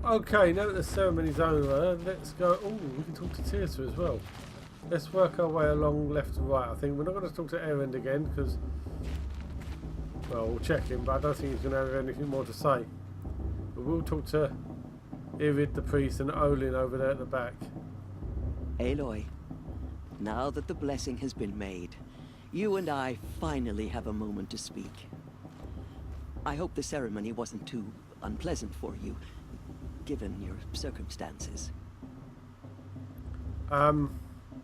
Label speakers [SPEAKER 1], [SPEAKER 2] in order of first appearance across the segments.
[SPEAKER 1] Okay, now that the ceremony's over, let's go. Oh, we can talk to Tirsa as well. Let's work our way along left and right. I think we're not going to talk to Erend again because, well, we'll check him, but I don't think he's going to have anything more to say. But we'll talk to Irid the priest and Olin over there at the back.
[SPEAKER 2] Aloy, now that the blessing has been made, you and I finally have a moment to speak. I hope the ceremony wasn't too unpleasant for you, given your circumstances.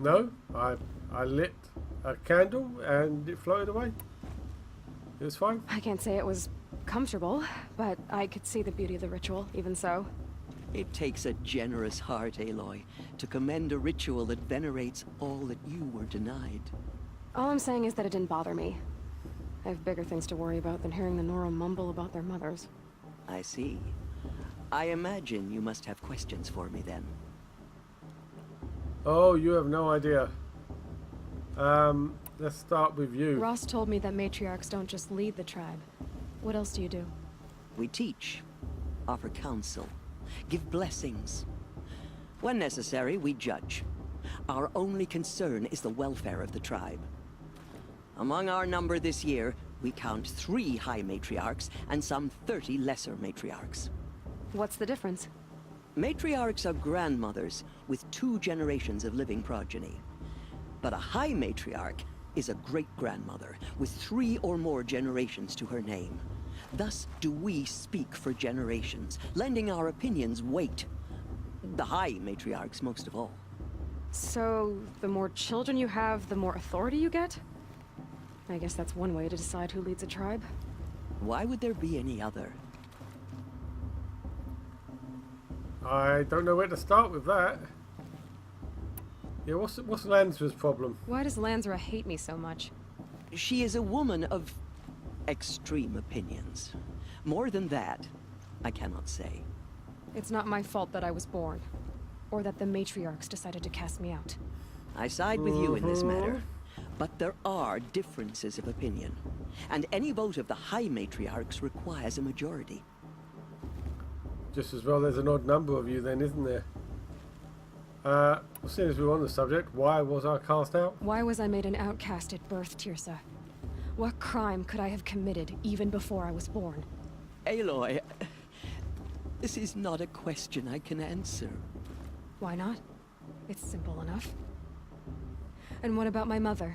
[SPEAKER 1] No. I lit a candle and it floated away. It was fine.
[SPEAKER 3] I can't say it was comfortable, but I could see the beauty of the ritual, even so.
[SPEAKER 2] It takes a generous heart, Aloy, to commend a ritual that venerates all that you were denied.
[SPEAKER 3] All I'm saying is that it didn't bother me. I have bigger things to worry about than hearing the Nora mumble about their mothers.
[SPEAKER 2] I see. I imagine you must have questions for me then.
[SPEAKER 1] Oh, you have no idea. Let's start with you.
[SPEAKER 3] Ross told me that matriarchs don't just lead the tribe. What else do you do?
[SPEAKER 2] We teach, offer counsel, give blessings. When necessary, we judge. Our only concern is the welfare of the tribe. Among our number this year, we count 3 high matriarchs and some 30 lesser matriarchs.
[SPEAKER 3] What's the difference?
[SPEAKER 2] Matriarchs are grandmothers with 2 generations of living progeny. But a high matriarch is a great-grandmother with 3 or more generations to her name. Thus do we speak for generations, lending our opinions weight. The high matriarchs most of all.
[SPEAKER 3] So, the more children you have, the more authority you get? I guess that's one way to decide who leads a tribe.
[SPEAKER 2] Why would there be any other?
[SPEAKER 1] I don't know where to start with that. Yeah, what's Lansra's problem?
[SPEAKER 3] Why does Lansra hate me so much?
[SPEAKER 2] She is a woman of extreme opinions. More than that, I cannot say.
[SPEAKER 3] It's not my fault that I was born. Or that the matriarchs decided to cast me out.
[SPEAKER 2] I side with you in this matter. But there are differences of opinion. And any vote of the high matriarchs requires a majority.
[SPEAKER 1] Just as well there's an odd number of you then, isn't there? Well, seeing as we're on the subject, why was I cast out?
[SPEAKER 3] Why was I made an outcast at birth, Tirsa? What crime could I have committed even before I was born?
[SPEAKER 2] Aloy, this is not a question I can answer.
[SPEAKER 3] Why not? It's simple enough. And what about my mother?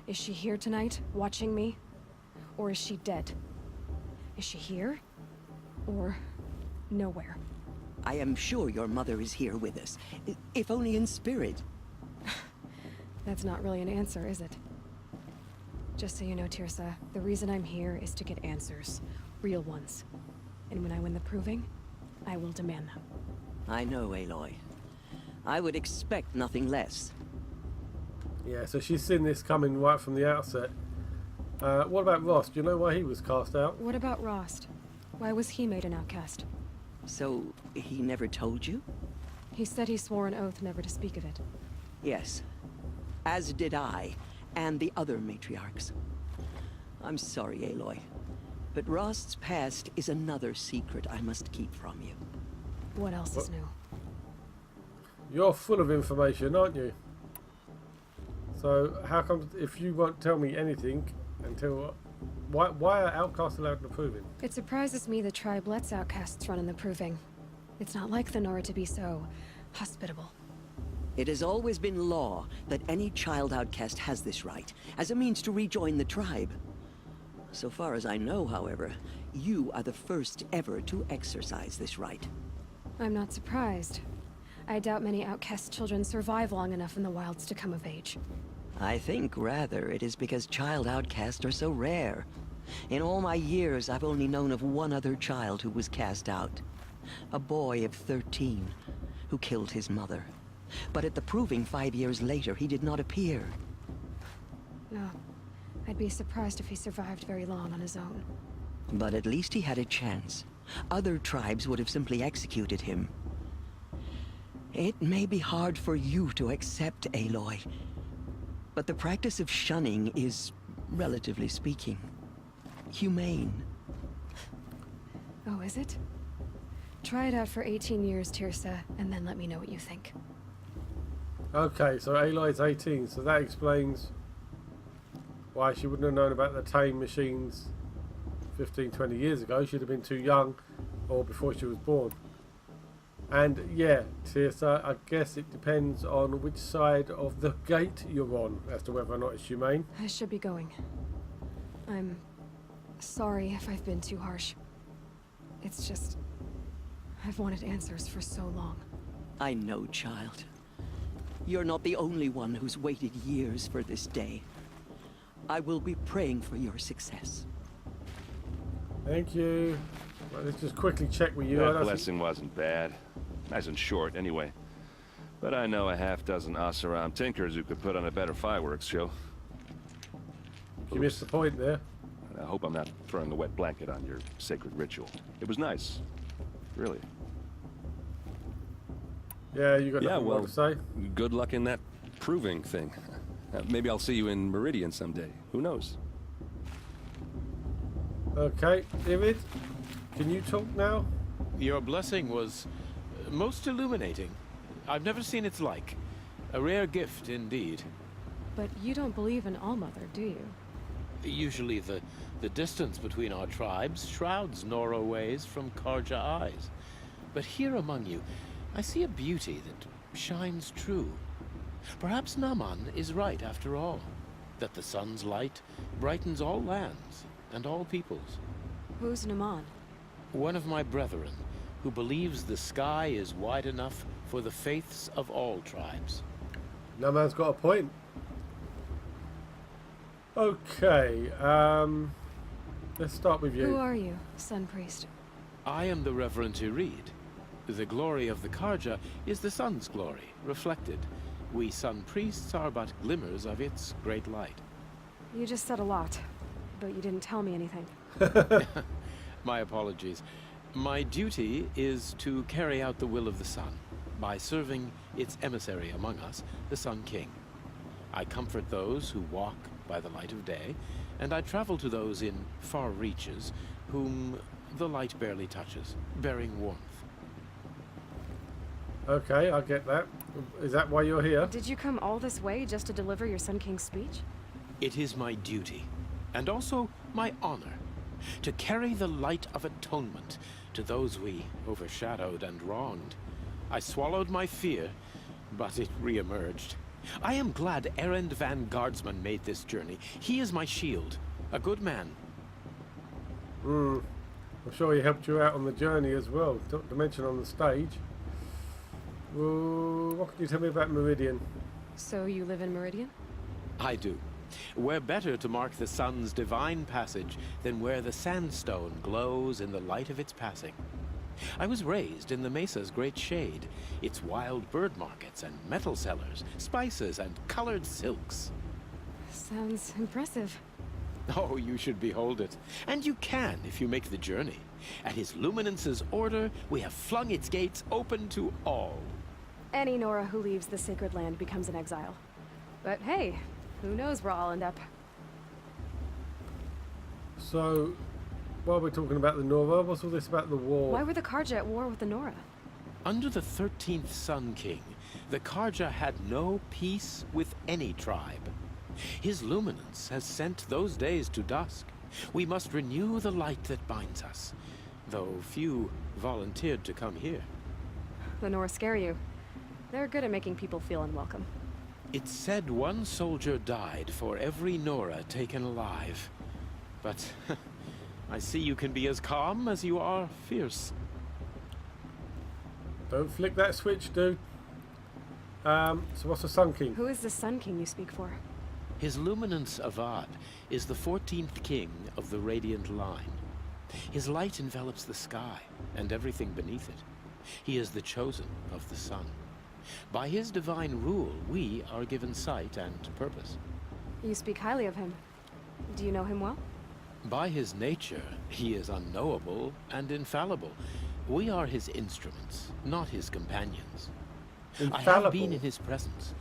[SPEAKER 3] Is she here tonight, watching me? Or is she dead? Is she here? Or nowhere?
[SPEAKER 2] I am sure your mother is here with us, if only in spirit.
[SPEAKER 3] That's not really an answer, is it? Just so you know, Tirsa, the reason I'm here is to get answers. Real ones. And when I win the proving, I will demand them.
[SPEAKER 2] I know, Aloy. I would expect nothing less.
[SPEAKER 1] Yeah, so she's seen this coming right from the outset. What about Ross? Do you know why he was cast out?
[SPEAKER 3] What about Rost? Why was he made an outcast?
[SPEAKER 2] So, he never told you?
[SPEAKER 3] He said he swore an oath never to speak of it.
[SPEAKER 2] Yes. As did I, and the other matriarchs. I'm sorry, Aloy. But Rost's past is another secret I must keep from you.
[SPEAKER 3] What else is new?
[SPEAKER 1] You're full of information, aren't you? So how come if you won't tell me anything until why are outcasts allowed in the proving?
[SPEAKER 3] It surprises me the tribe lets outcasts run in the proving. It's not like the Nora to be so hospitable.
[SPEAKER 2] It has always been law that any child outcast has this right, as a means to rejoin the tribe. So far as I know, however, you are the first ever to exercise this right.
[SPEAKER 3] I'm not surprised. I doubt many outcast children survive long enough in the wilds to come of age.
[SPEAKER 2] I think, rather, it is because child outcasts are so rare. In all my years, I've only known of one other child who was cast out. A boy of 13, who killed his mother. But at the proving 5 years later, he did not appear.
[SPEAKER 3] No. I'd be surprised if he survived very long on his own.
[SPEAKER 2] But at least he had a chance. Other tribes would have simply executed him. It may be hard for you to accept, Aloy. But the practice of shunning is, relatively speaking, humane.
[SPEAKER 3] Oh, is it? Try it out for 18 years, Tirsa, and then let me know what you think.
[SPEAKER 1] Okay, so Aloy's 18, so that explains why she wouldn't have known about the tame machines 15, 20 years ago. She'd have been too young, or before she was born. And yeah, Tirsa, I guess it depends on which side of the gate you're on as to whether or not it's humane.
[SPEAKER 3] I should be going. I'm sorry if I've been too harsh. It's just... I've wanted answers for so long.
[SPEAKER 2] I know, child. You're not the only one who's waited years for this day. I will be praying for your success.
[SPEAKER 1] Thank you. Well, let's just quickly check with you.
[SPEAKER 4] That blessing wasn't bad. Nice and short, anyway. But I know a half-dozen us-around tinkers who could put on a better fireworks show.
[SPEAKER 1] You missed the point there.
[SPEAKER 4] And I hope I'm not throwing a wet blanket on your sacred ritual. It was nice. Really.
[SPEAKER 1] Yeah, you got nothing more to say?
[SPEAKER 5] Good luck in that proving thing. Maybe I'll see you in Meridian someday. Who knows?
[SPEAKER 1] Okay, David, can you talk now?
[SPEAKER 6] Your blessing was most illuminating. I've never seen its like. A rare gift indeed.
[SPEAKER 3] But you don't believe in Allmother, do you?
[SPEAKER 6] Usually the distance between our tribes shrouds Nora ways from Karja eyes. But here among you, I see a beauty that shines true. Perhaps Naman is right after all, that the sun's light brightens all lands and all peoples.
[SPEAKER 3] Who's Naman?
[SPEAKER 6] One of my brethren, who believes the sky is wide enough for the faiths of all tribes.
[SPEAKER 1] No man's got a point. Okay, let's start with you.
[SPEAKER 3] Who are you, Sun Priest?
[SPEAKER 6] I am the Reverend Irid. The glory of the Karja is the sun's glory, reflected. We sun priests are but glimmers of its great light.
[SPEAKER 3] You just said a lot, but you didn't tell me anything.
[SPEAKER 6] My apologies. My duty is to carry out the will of the sun, by serving its emissary among us, the Sun King. I comfort those who walk by the light of day, and I travel to those in far reaches, whom the light barely touches, bearing warmth.
[SPEAKER 1] Okay, I get that. Is that why you're here?
[SPEAKER 3] Did you come all this way just to deliver your Sun King's speech?
[SPEAKER 6] It is my duty, and also my honor, to carry the light of atonement to those we overshadowed and wronged. I swallowed my fear, but it re-emerged. I am glad Erend van Guardsman made this journey. He is my shield, a good man.
[SPEAKER 1] I'm sure he helped you out on the journey as well, not to mention on the stage. Well, what can you tell me about Meridian?
[SPEAKER 3] So you live in Meridian?
[SPEAKER 6] I do. Where better to mark the sun's divine passage than where the sandstone glows in the light of its passing. I was raised in the mesa's great shade, its wild bird markets and metal sellers, spices and colored silks.
[SPEAKER 3] Sounds impressive.
[SPEAKER 6] Oh, you should behold it. And you can if you make the journey. At His Luminance's order, we have flung its gates open to all.
[SPEAKER 3] Any Nora who leaves the sacred land becomes an exile. But hey, who knows where I'll end up.
[SPEAKER 1] So, while we're talking about the Nora, what's all this about the war?
[SPEAKER 3] Why were the Karja at war with the Nora?
[SPEAKER 6] Under the 13th Sun King, the Karja had no peace with any tribe. His Luminance has sent those days to dusk. We must renew the light that binds us, though few volunteered to come here.
[SPEAKER 3] The Nora scare you. They're good at making people feel unwelcome.
[SPEAKER 6] It's said one soldier died for every Nora taken alive. But I see you can be as calm as you are fierce.
[SPEAKER 1] Don't flick that switch, dude. So what's the Sun King?
[SPEAKER 3] Who is the Sun King you speak for?
[SPEAKER 6] His Luminance Avad is the 14th king of the Radiant Line. His light envelops the sky and everything beneath it. He is the chosen of the sun. By his divine rule, we are given sight and purpose.
[SPEAKER 3] You speak highly of him. Do you know him well?
[SPEAKER 6] By his nature, he is unknowable and infallible. We are his instruments, not his companions. I have been in his presence,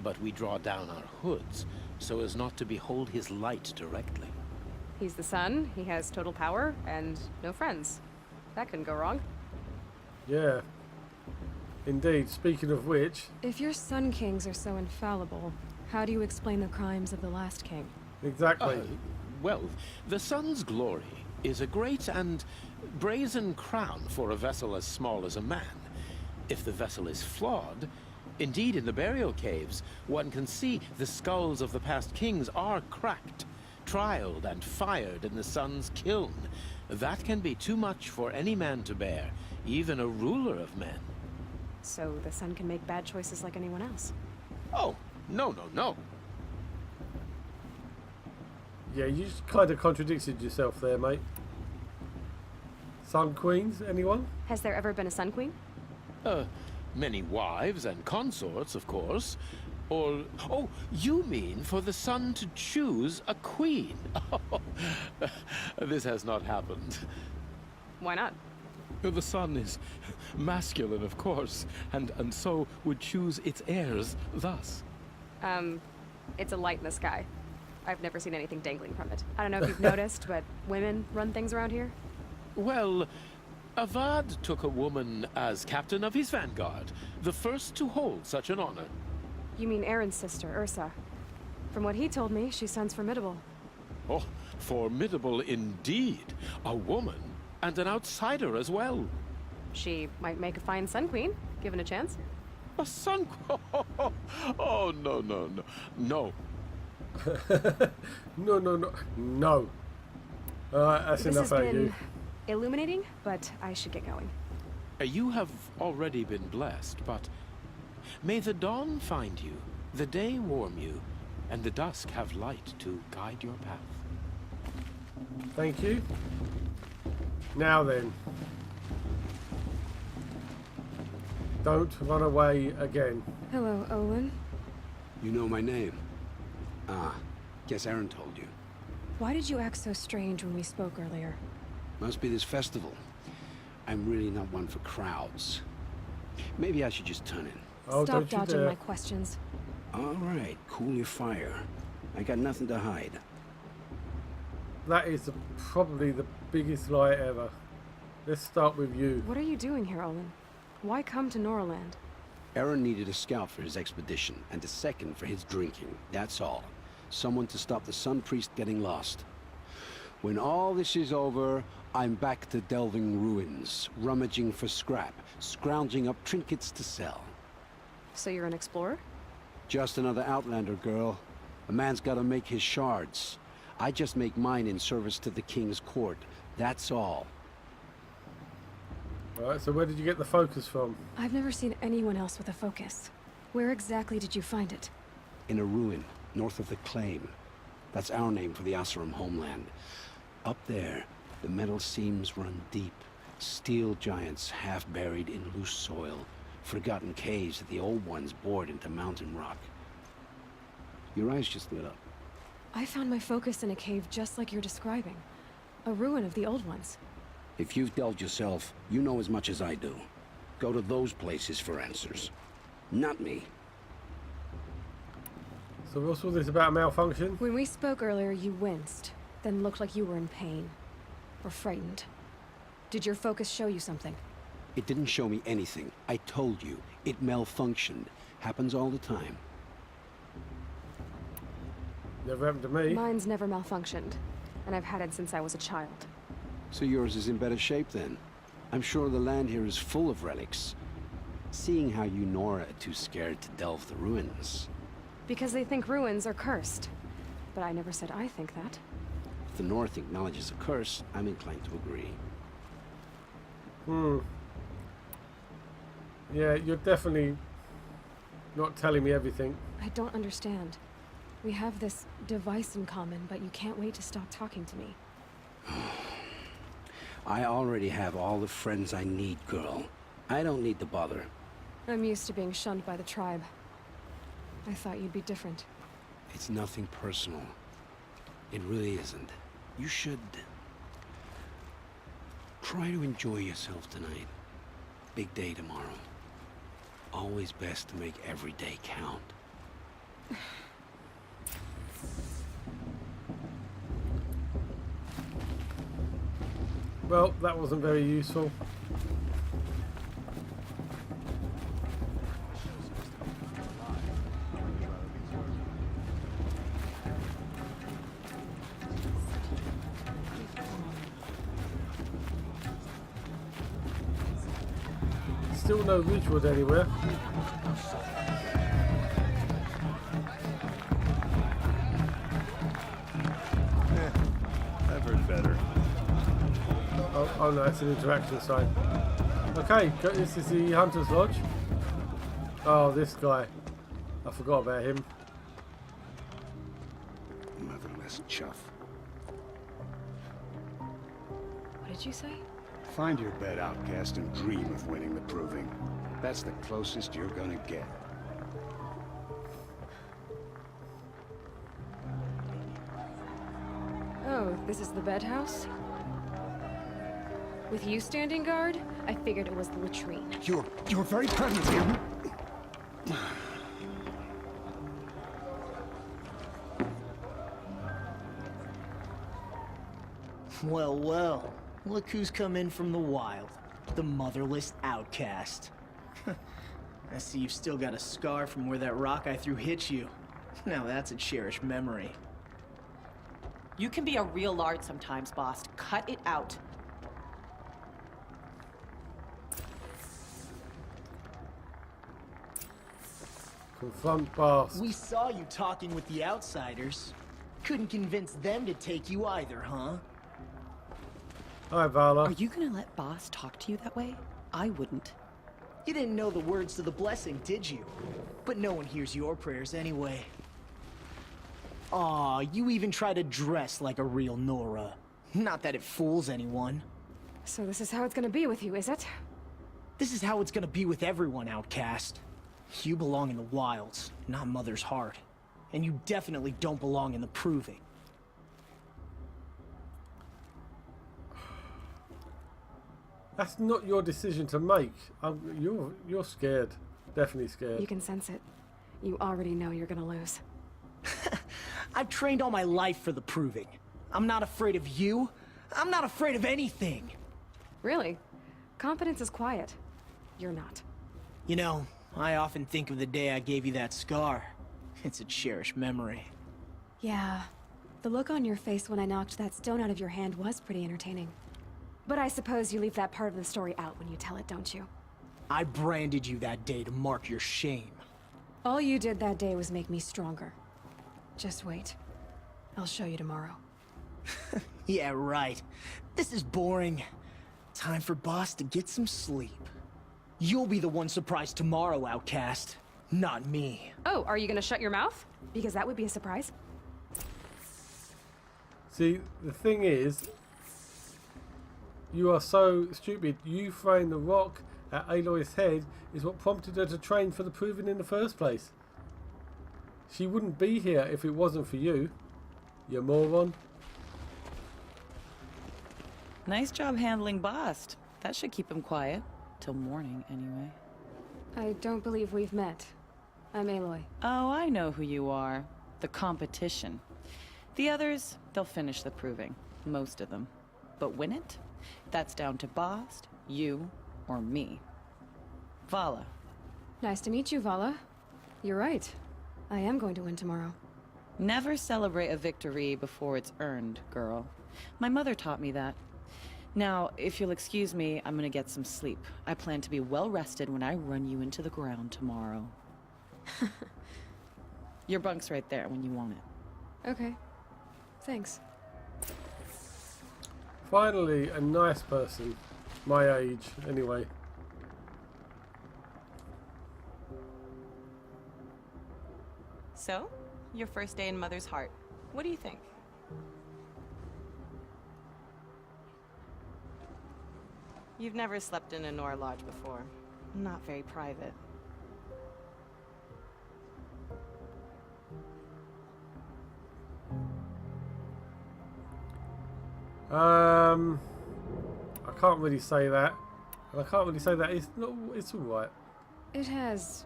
[SPEAKER 6] but we draw down our hoods so as not to behold his light directly.
[SPEAKER 3] He's the sun, he has total power, and no friends. That couldn't go wrong.
[SPEAKER 1] Yeah. Indeed. Speaking of which,
[SPEAKER 3] If your Sun Kings are so infallible, how do you explain the crimes of the last king?
[SPEAKER 1] exactly.
[SPEAKER 6] Well, the sun's glory is a great and brazen crown for a vessel as small as a man. If the vessel is flawed, indeed in the burial caves, one can see the skulls of the past kings are cracked, trialed and fired in the sun's kiln. That can be too much for any man to bear, even a ruler of men.
[SPEAKER 3] So the Sun can make bad choices like anyone else.
[SPEAKER 6] Oh, no.
[SPEAKER 1] Yeah, you just kind of contradicted yourself there, mate. Sun Queens, anyone?
[SPEAKER 3] Has there ever been a Sun Queen?
[SPEAKER 6] Many wives and consorts, of course. Or, oh, you mean for the sun to choose a queen? This has not happened.
[SPEAKER 3] Why not?
[SPEAKER 7] The sun is masculine, of course, and so would choose its heirs thus.
[SPEAKER 3] It's a light in the sky. I've never seen anything dangling from it. I don't know if you've noticed, but women run things around here.
[SPEAKER 6] Well, Avad took a woman as captain of his vanguard, the first to hold such an honor.
[SPEAKER 3] You mean Aaron's sister, Ursa. From what he told me, she sounds formidable.
[SPEAKER 6] Oh, formidable indeed. A woman, and an outsider as well.
[SPEAKER 3] She might make a fine Sun Queen, given a chance.
[SPEAKER 6] A sun... Oh, no. No.
[SPEAKER 1] No. Alright, that's
[SPEAKER 3] This
[SPEAKER 1] enough
[SPEAKER 3] has
[SPEAKER 1] out of
[SPEAKER 3] been
[SPEAKER 1] you.
[SPEAKER 3] illuminating, but I should get going.
[SPEAKER 6] You have already been blessed, but may the dawn find you, the day warm you, and the dusk have light to guide your path.
[SPEAKER 1] Thank you. Now then. Don't run away again.
[SPEAKER 3] Hello, Olin.
[SPEAKER 8] You know my name? Ah, guess Aaron told you.
[SPEAKER 3] Why did you act so strange when we spoke earlier?
[SPEAKER 8] Must be this festival. I'm really not one for crowds. Maybe I should just turn in.
[SPEAKER 1] Oh,
[SPEAKER 3] Stop
[SPEAKER 1] don't you
[SPEAKER 3] dodging
[SPEAKER 1] dare.
[SPEAKER 3] my questions.
[SPEAKER 8] All right, cool your fire. I got nothing to hide.
[SPEAKER 1] That is probably the biggest lie ever. Let's start with you.
[SPEAKER 3] What are you doing here, Olin? Why come to Noraland?
[SPEAKER 8] Aaron needed a scout for his expedition, and a second for his drinking. That's all. Someone to stop the Sun Priest getting lost. When all this is over, I'm back to delving ruins, rummaging for scrap, scrounging up trinkets to sell.
[SPEAKER 3] So you're an explorer?
[SPEAKER 8] Just another Outlander, girl. A man's gotta make his shards. I just make mine in service to the King's court. That's all.
[SPEAKER 1] Alright, so where did you get the focus from?
[SPEAKER 3] I've never seen anyone else with a focus. Where exactly did you find it?
[SPEAKER 8] In a ruin, north of the Claim. That's our name for the Asuram homeland. Up there, the metal seams run deep. Steel giants half buried in loose soil. Forgotten caves that the old ones bored into mountain rock. Your eyes just lit up.
[SPEAKER 3] I found my focus in a cave just like you're describing. A ruin of the old ones.
[SPEAKER 8] If you've delved yourself, you know as much as I do. Go to those places for answers. Not me.
[SPEAKER 1] So what's all this about malfunction?
[SPEAKER 3] When we spoke earlier, you winced, then looked like you were in pain. Or frightened. Did your focus show you something?
[SPEAKER 8] It didn't show me anything. I told you. It malfunctioned. Happens all the time.
[SPEAKER 1] Never happened to me.
[SPEAKER 3] Mine's never malfunctioned, and I've had it since I was a child.
[SPEAKER 8] So yours is in better shape then. I'm sure the land here is full of relics. Seeing how you Nora are too scared to delve the ruins.
[SPEAKER 3] Because they think ruins are cursed. But I never said I think that.
[SPEAKER 8] If the North acknowledges a curse, I'm inclined to agree.
[SPEAKER 1] Yeah, you're definitely not telling me everything.
[SPEAKER 3] I don't understand. We have this device in common, but you can't wait to stop talking to me.
[SPEAKER 8] I already have all the friends I need, girl. I don't need the bother.
[SPEAKER 3] I'm used to being shunned by the tribe. I thought you'd be different.
[SPEAKER 8] It's nothing personal. It really isn't. You should... try to enjoy yourself tonight. Big day tomorrow. Always best to make every day count.
[SPEAKER 1] Well, that wasn't very useful. still no Ridgewood anywhere.
[SPEAKER 4] I've heard better.
[SPEAKER 1] Oh no, it's an interaction sign. Okay, this is the Hunter's Lodge. Oh, this guy. I forgot about him.
[SPEAKER 8] Motherless chuff.
[SPEAKER 3] What did you say?
[SPEAKER 8] Find your bed, outcast, and dream of winning the proving. That's the closest you're gonna get.
[SPEAKER 3] Oh, this is the bed house? With you standing guard, I figured it was the latrine.
[SPEAKER 8] You're very proud of him.
[SPEAKER 9] Well, well. Look who's come in from the wild. The motherless outcast. I see you've still got a scar from where that rock I threw hit you. Now that's a cherished memory.
[SPEAKER 10] You can be a real lard sometimes, boss. Cut it out.
[SPEAKER 1] Confront Bast.
[SPEAKER 9] We saw you talking with the outsiders. Couldn't convince them to take you either, huh?
[SPEAKER 1] Hi, Vala.
[SPEAKER 10] Are you gonna let boss talk to you that way? I wouldn't.
[SPEAKER 9] You didn't know the words to the blessing, did you? But no one hears your prayers anyway. Aw, you even try to dress like a real Nora. Not that it fools anyone.
[SPEAKER 3] So this is how it's gonna be with you, is it?
[SPEAKER 9] This is how it's gonna be with everyone, outcast. You belong in the wilds, not Mother's heart. And you definitely don't belong in the proving.
[SPEAKER 1] That's not your decision to make. You're scared. Definitely scared.
[SPEAKER 3] You can sense it. You already know you're gonna lose.
[SPEAKER 9] I've trained all my life for the proving. I'm not afraid of you. I'm not afraid of anything.
[SPEAKER 3] Really? Confidence is quiet. You're not.
[SPEAKER 9] You know, I often think of the day I gave you that scar. It's a cherished memory.
[SPEAKER 3] Yeah. The look on your face when I knocked that stone out of your hand was pretty entertaining. But I suppose you leave that part of the story out when you tell it, don't you?
[SPEAKER 9] I branded you that day to mark your shame.
[SPEAKER 3] All you did that day was make me stronger. Just wait. I'll show you tomorrow.
[SPEAKER 9] Yeah, right. This is boring. Time for Boss to get some sleep. You'll be the one surprised tomorrow, outcast. Not me.
[SPEAKER 3] Oh, are you gonna shut your mouth? Because that would be a surprise.
[SPEAKER 1] See, the thing is, you are so stupid. You throwing the rock at Aloy's head is what prompted her to train for the proving in the first place. She wouldn't be here if it wasn't for you, you moron.
[SPEAKER 10] Nice job handling Bast. That should keep him quiet. Till morning, anyway.
[SPEAKER 3] I don't believe we've met. I'm Aloy.
[SPEAKER 10] Oh, I know who you are. The competition. The others, they'll finish the proving. Most of them. But win it? That's down to Bast, you, or me. Vala.
[SPEAKER 3] Nice to meet you, Vala. You're right. I am going to win tomorrow.
[SPEAKER 10] Never celebrate a victory before it's earned, girl. My mother taught me that. Now, if you'll excuse me, I'm gonna get some sleep. I plan to be well rested when I run you into the ground tomorrow. Your bunk's right there when you want it.
[SPEAKER 3] Okay. Thanks.
[SPEAKER 1] Finally, a nice person. My age, anyway.
[SPEAKER 10] So, your first day in Mother's heart. What do you think? You've never slept in a Nora lodge before. Not very private.
[SPEAKER 1] I can't really say that. And I can't really say that. It's not. It's all right.
[SPEAKER 3] It has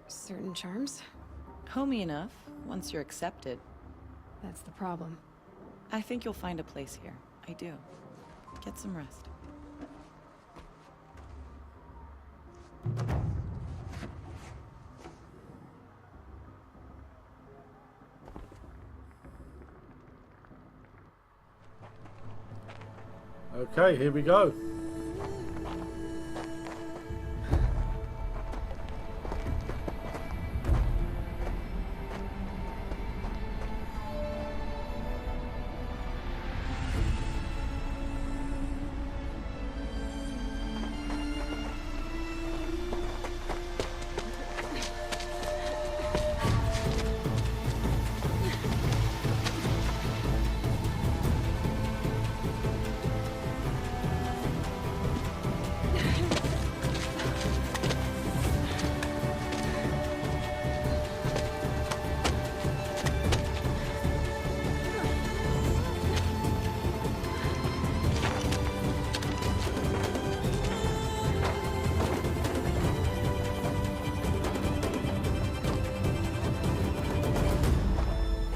[SPEAKER 3] certain charms.
[SPEAKER 10] Homey enough, once you're accepted.
[SPEAKER 3] That's the problem.
[SPEAKER 10] I think you'll find a place here. I do. Get some rest.
[SPEAKER 1] Okay, here we go.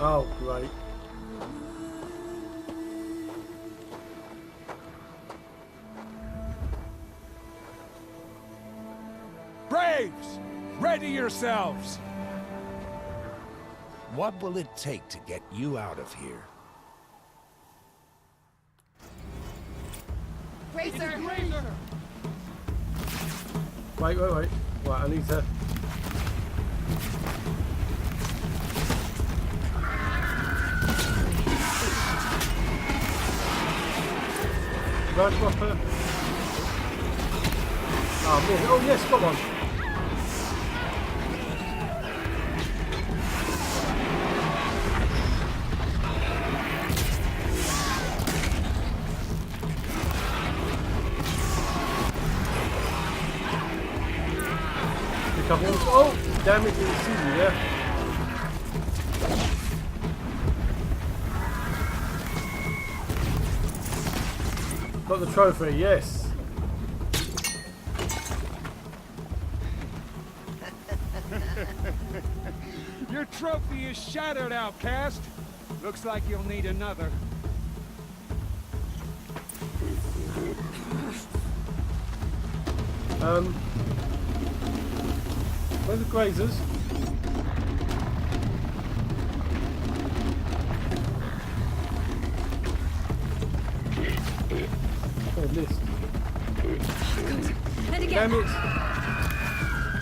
[SPEAKER 1] Oh, great.
[SPEAKER 11] Braves! Ready yourselves! What will it take to get you out of here?
[SPEAKER 3] Razor!
[SPEAKER 1] Wait. Right, I need to... Road dropper. Oh, man. Oh, yes, come on. Oh, damn it, didn't see me there. Got the trophy, yes.
[SPEAKER 11] Your trophy is shattered, outcast. Looks like you'll need another.
[SPEAKER 1] Where's the grazers? Oh, missed.
[SPEAKER 3] Good. And again.
[SPEAKER 1] Damn it!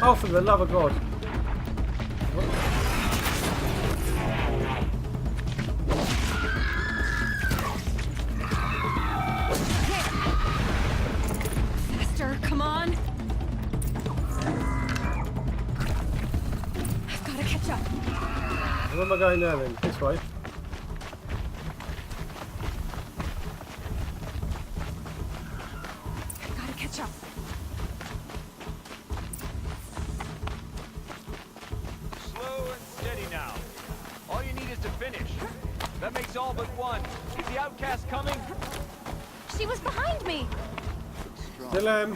[SPEAKER 1] Oh, for the love of God!
[SPEAKER 3] Faster, come on. I've got to catch up.
[SPEAKER 1] Where am I going now then? This way.
[SPEAKER 3] I've got to catch up.
[SPEAKER 12] Slow and steady now. All you need is to finish. That makes all but one. Is the outcast coming?
[SPEAKER 3] She was behind me.
[SPEAKER 1] Still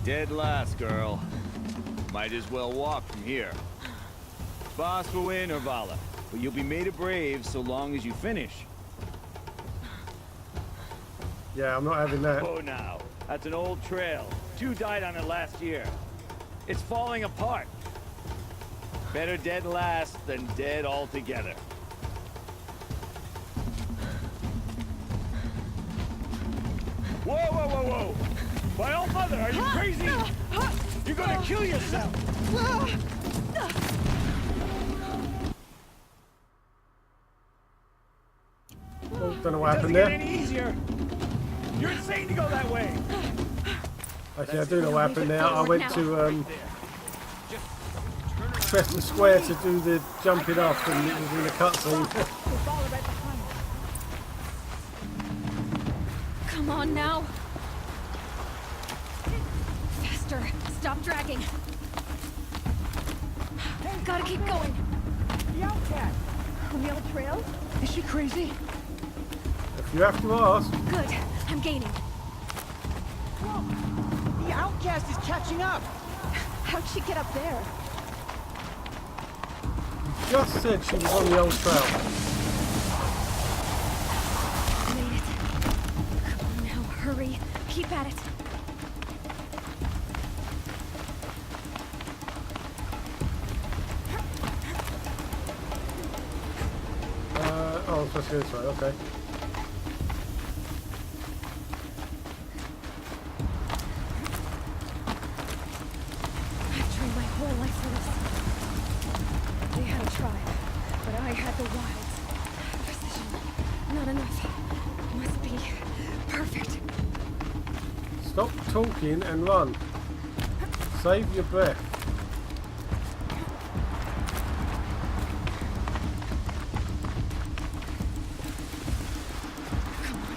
[SPEAKER 12] Dead last, girl. Might as well walk from here. Boss will win or Vala, but you'll be made a brave so long as you finish.
[SPEAKER 1] Yeah, I'm not having that.
[SPEAKER 12] Oh, now. That's an old trail. 2 died on it last year. It's falling apart. Better dead last than dead altogether. Whoa, whoa, whoa, whoa! My old mother, are you crazy? You're gonna kill yourself!
[SPEAKER 1] Oh, don't know what happened
[SPEAKER 12] Doesn't get
[SPEAKER 1] there.
[SPEAKER 12] any easier. You're insane to go that way.
[SPEAKER 1] Actually, I do know what happened there. I went to press the square to do the jumping off, and it was in the cutscene.
[SPEAKER 3] Come on now. Faster. Stop dragging. Gotta keep going.
[SPEAKER 13] The outcast. On the old trail? Is she crazy?
[SPEAKER 1] If you have to ask.
[SPEAKER 3] Good. I'm gaining.
[SPEAKER 13] Whoa! The outcast is catching up.
[SPEAKER 3] How'd she get up there?
[SPEAKER 1] Just said she was on the old trail.
[SPEAKER 3] Made it. Come on now, hurry. Keep at it.
[SPEAKER 1] Oh, I'm supposed to go this way, okay.
[SPEAKER 3] I've trained my whole life for this. They had a tribe, but I had the wilds. Precision. Not enough. Must be perfect.
[SPEAKER 1] Stop talking and run. Save your breath.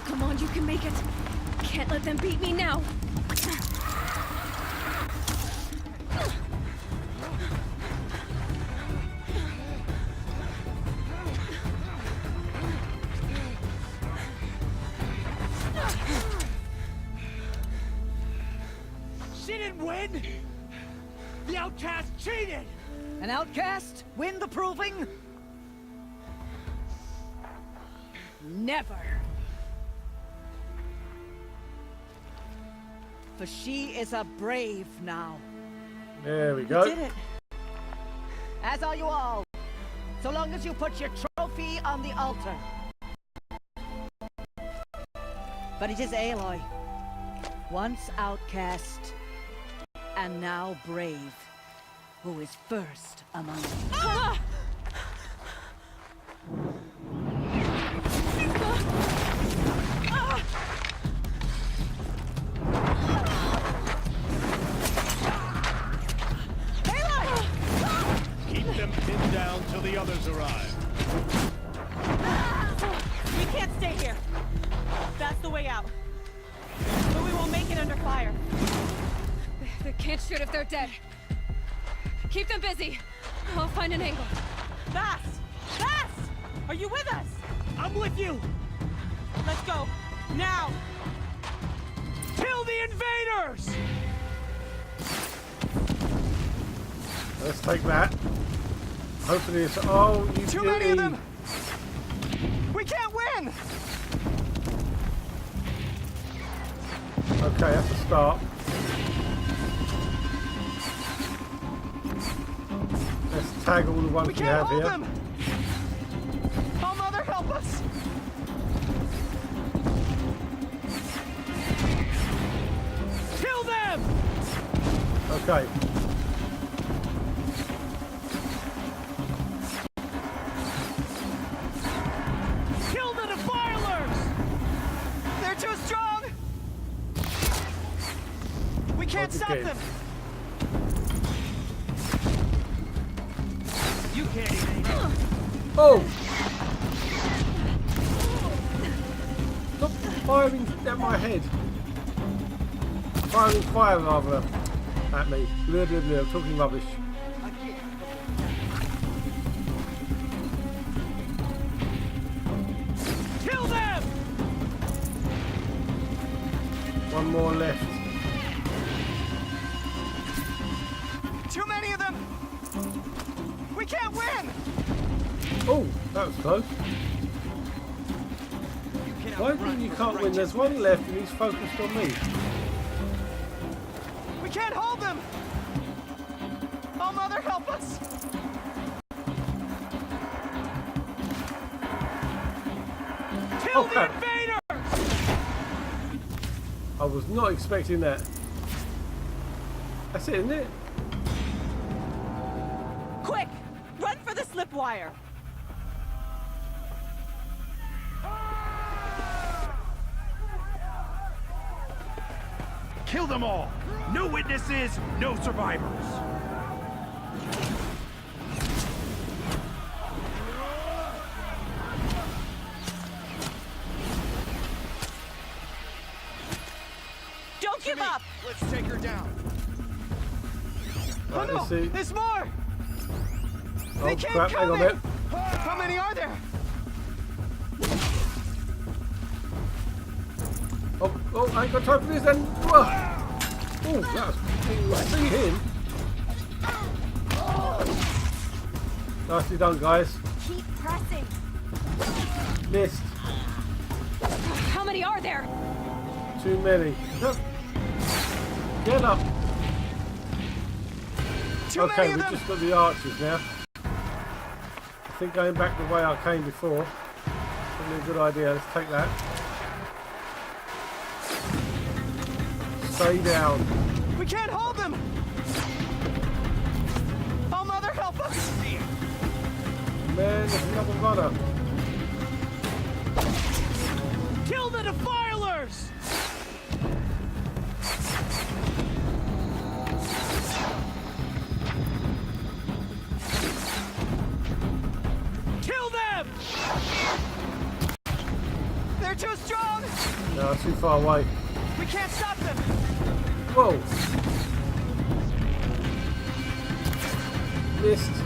[SPEAKER 3] Come on, you can make it. Can't let them beat me now.
[SPEAKER 12] win! The outcast cheated!
[SPEAKER 2] An outcast win the proving? Never. For she is a brave now.
[SPEAKER 1] There we go.
[SPEAKER 2] You did it. As are you all. So long as you put your trophy on the altar. But it is Aloy, once outcast, and now brave, who is first among us. Ah!
[SPEAKER 12] Keep them pinned down till the others arrive.
[SPEAKER 14] We can't stay here. That's the way out. But we won't make it under fire.
[SPEAKER 3] They can't shoot if they're dead. Keep them busy. I'll find an angle.
[SPEAKER 14] Fast! Fast! Are you with us?
[SPEAKER 12] I'm with you!
[SPEAKER 14] Let's go. Now!
[SPEAKER 12] Kill the invaders!
[SPEAKER 1] Let's take that. Hopefully it's... Oh, you
[SPEAKER 12] Too
[SPEAKER 1] beauty.
[SPEAKER 12] many of them! We can't win!
[SPEAKER 1] Okay, that's a start. Let's tag all the ones we have here.
[SPEAKER 12] Them. Oh, Mother, help us! Kill them!
[SPEAKER 1] Okay.
[SPEAKER 12] Kill the defilers! They're too strong! We can't stop them! You can't even...
[SPEAKER 1] Oh! Stop firing at my head. Firing fire rather at me. Blah, blah, blah. Talking rubbish.
[SPEAKER 12] Kill them!
[SPEAKER 1] One more left.
[SPEAKER 12] Too many of them! We can't win!
[SPEAKER 1] Oh, that was close. Why do you mean you can't win? There's one left and he's focused on me.
[SPEAKER 12] We can't hold them! Oh, Mother, help us! Kill the invaders!
[SPEAKER 1] I was not expecting that. That's it, isn't it?
[SPEAKER 14] Quick! Run for the slipwire!
[SPEAKER 12] Kill them all! No witnesses, no survivors!
[SPEAKER 14] Don't give up!
[SPEAKER 12] Let's take her down.
[SPEAKER 1] Right, let's see.
[SPEAKER 12] There's more!
[SPEAKER 1] Oh
[SPEAKER 12] They can't
[SPEAKER 1] crap, hang on a minute.
[SPEAKER 12] How many are there?
[SPEAKER 1] Oh, I ain't got time for this then. Oh, that's... See him. Nicely done, guys.
[SPEAKER 3] Keep pressing.
[SPEAKER 1] Missed.
[SPEAKER 3] How many are there?
[SPEAKER 1] Too many. Get up. Okay, we've just got the archers now. I think going back the way I came before. Probably a good idea. Let's take that. Stay down.
[SPEAKER 12] We can't hold them! Oh, Mother, help us!
[SPEAKER 1] Man, there's another runner.
[SPEAKER 12] Kill the defilers! Kill them! They're too strong!
[SPEAKER 1] No, too far away.
[SPEAKER 12] We can't stop them!
[SPEAKER 1] Whoa! Missed.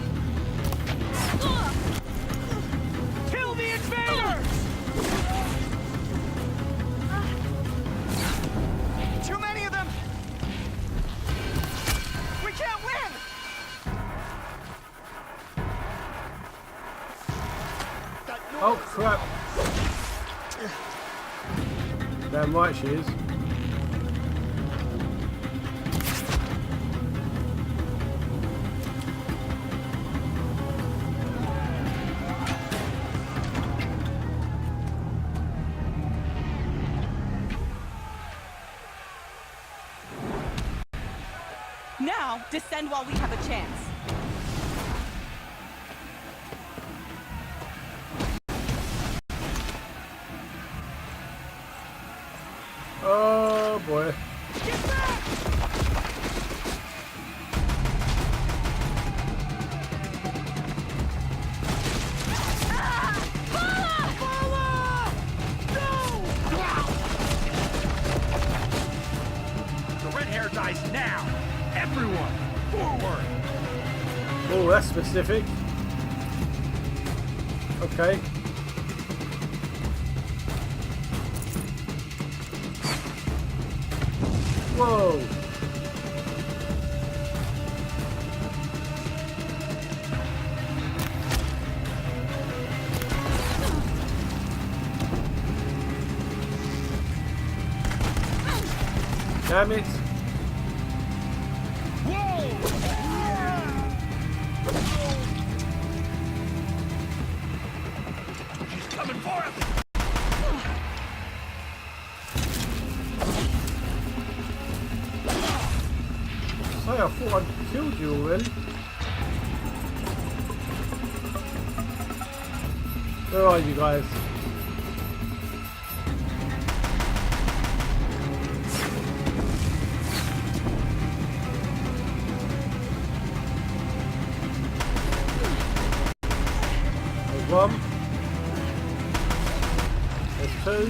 [SPEAKER 12] Kill the invaders! Too many of them!
[SPEAKER 1] Oh crap! Damn right she is.
[SPEAKER 14] Now, descend while we have a chance.
[SPEAKER 1] Oh boy.
[SPEAKER 11] Get back!
[SPEAKER 12] The red hair dies now! Everyone, forward!
[SPEAKER 1] Oh, that's specific. Okay. Whoa! Damn it!
[SPEAKER 12] Coming for us!
[SPEAKER 1] Say, I thought I'd killed you already. Where are you guys? There's one. There's two.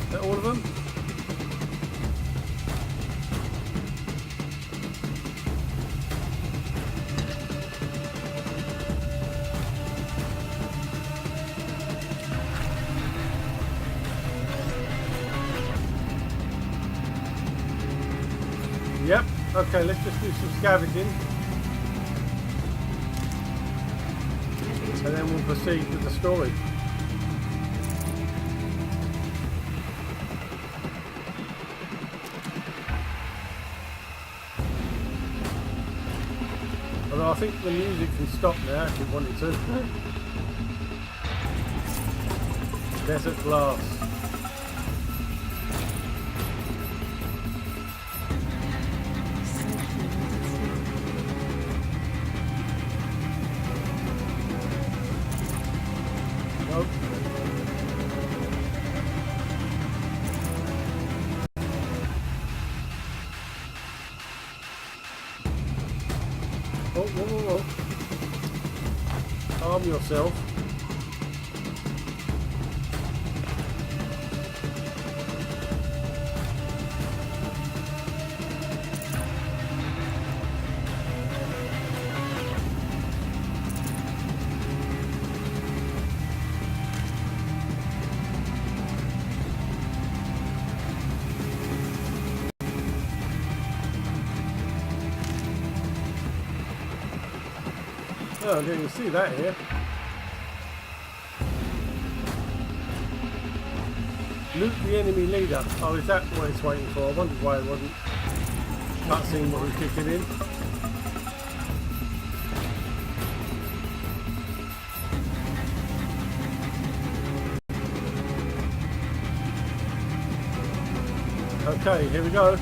[SPEAKER 1] Is that all of them? Yep. Okay, let's just do some scavenging. And then we'll proceed with the story. Although I think the music can stop now if you wanted to. Desert glass. Nope. Oh, whoa, whoa, whoa. Calm yourself. Oh, I didn't see that here. Loot the enemy leader. Oh, is that what it's waiting for? I wondered why it wasn't cutscene what was kicking in. Okay, here we go.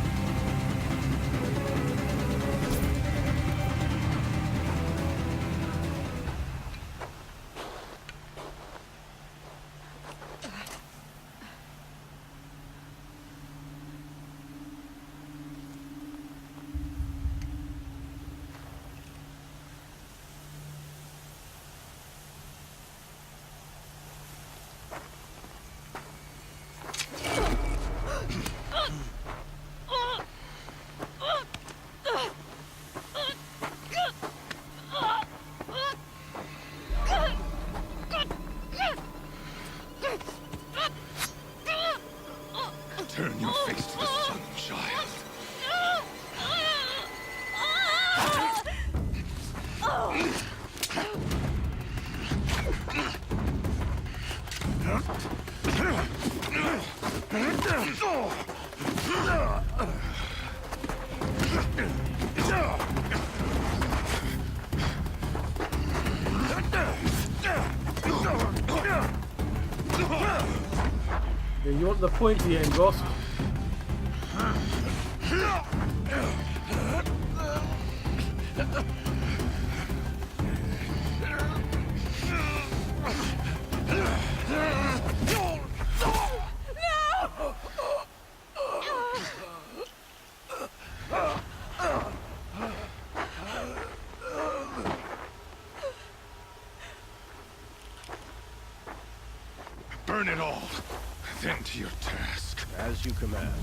[SPEAKER 11] Turn your face to the sun, child.
[SPEAKER 1] Yeah, you want the pointy end, boss?
[SPEAKER 11] Burn it all, then to your task.
[SPEAKER 5] As you command.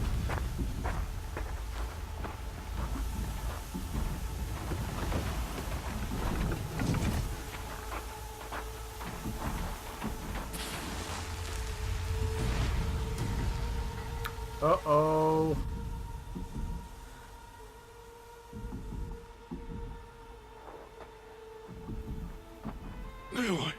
[SPEAKER 1] Uh-oh.
[SPEAKER 11] Aloy.